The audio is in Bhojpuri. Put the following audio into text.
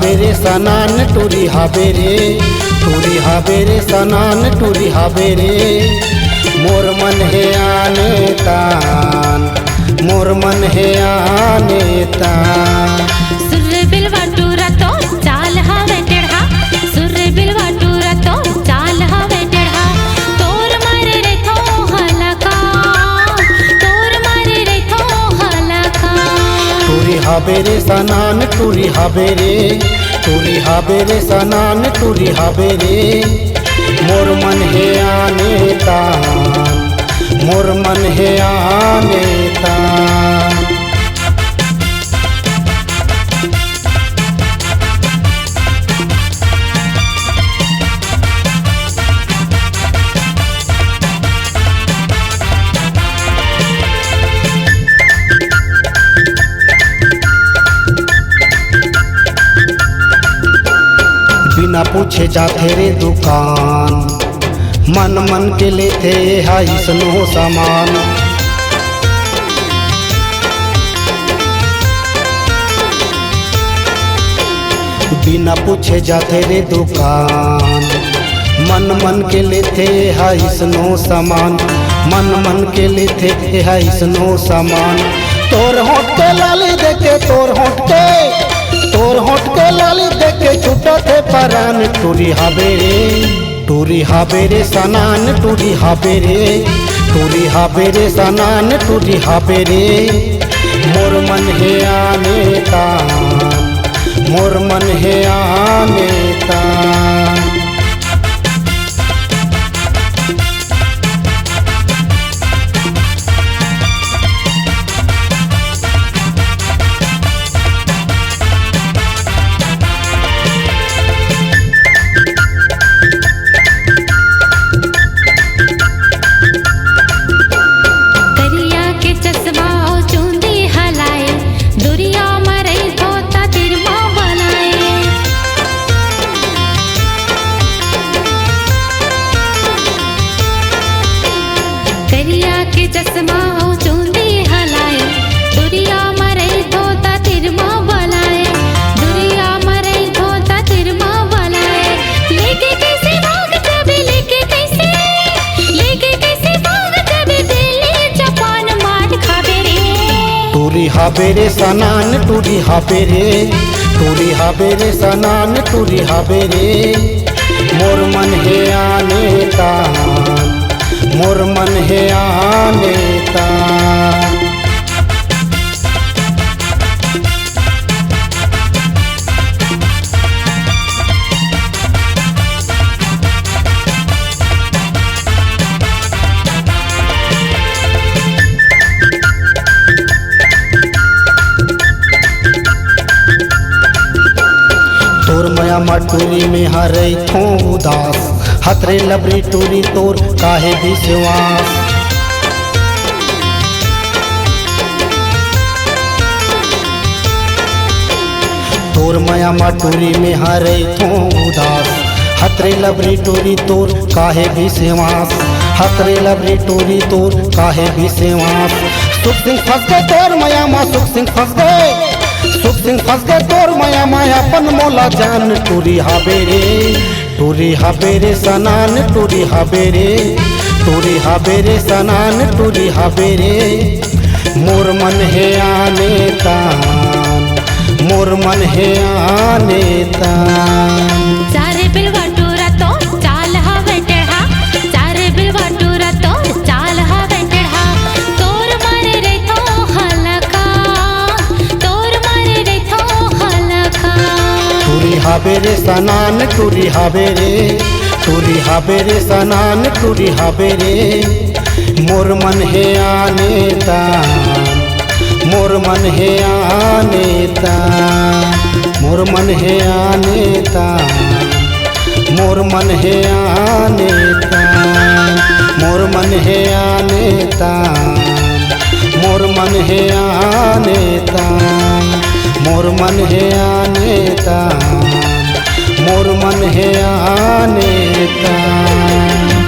हाबेरे सनान टूरी हाबेरे, टूरी हाबेरे सनान टूरी हाबेरे। मोर मन है आने तान, मोर मन है आने तान। सुर्रे बिलवा टूरा तो चाल हवे टेढ़ा, सुर्रे बिलवा टूरा तो चाल हवे टेढ़ा। तोर मारे रे थो हलका, तोर मारे रे थो हलका। टूरी हाबेरे सनान टूरी हाबेरे, टूरी हाबेरे सनान टूरी हाबेरे। मोर मन है आने तान, मोर मन है आने तान। बिना पूछे जाते रे दुकान, मन मन के लेते हाई सनो सामान। बिना पूछे जाते रे दुकान, मन मन के लेते हाई सनो सामान, मन मन के लेते हाई सनो सामान। तोर होठ के लाली देखे, तोर होठ के, तोर होठ के लाली देखे छूटा थे परान। टूरी हाबेरे, टूरी हाबेरे सनान टूरी हाबेरे, टूरी हाबेरे सनान टूरी हाबेरे। मोर मन है आने तान, मोर मन है आने तान। चश्मा हो चूंदी हलाए, दुरिया मरे धोता तिरमा बलाए, दुरिया मरे धोता तिरमा बलाए। लेके कैसे भाग जबे, लेके कैसे, लेके कैसे भाग जबे दिल्ली जापान मार खाबे रे। टूरी हाबेरे सनान टूरी हाबेरे, टूरी हाबेरे सनान टूरी हाबेरे। मोर मन है आने तान, मोर मन है आने तान। तोर मया मटूरी में हरे थो उदास, हतरे लबरी टूरी तोर काहे विश्वास। तोर मया मटूरी में हरे थो उदास, हतरे लबरी टूरी तोर काहे विश्वास, हतरे लबरी टूरी तोर काहे विश्वास। सुख सिंह फंस गए तोर मया माँ, सुख सिंह फंस गए, सुख सिंह फंस गए तोर मया माया अपन मोला जान। टूरी हाबेरे, टूरी हाबेरे सनान टूरी हाबेरे, टूरी हाबेरे सनान टूरी हाबेरे। मोर मन है आने तान, मोर मन है आने तान। चारे बिलवा टूरा तो चाल हवे टेढ़ा, चारे बिलवा टूरा तो चाल हवे टेढ़ा। तोर मारे रे थो हलका, तोर मारे रे थो हलका। टूरी हाबेरे सनान टूरी हाबेरे, टूरी हाबेरे सनान टूरी हाबेरे। मोर मन है आने तान, मोर मन है आने तान, मोर मन है आने तान, मोर मन है आने तान, मोर मन है आने तान, मोर मन है आने तान, मोर मन है आने तान, मोर मन है आने तान।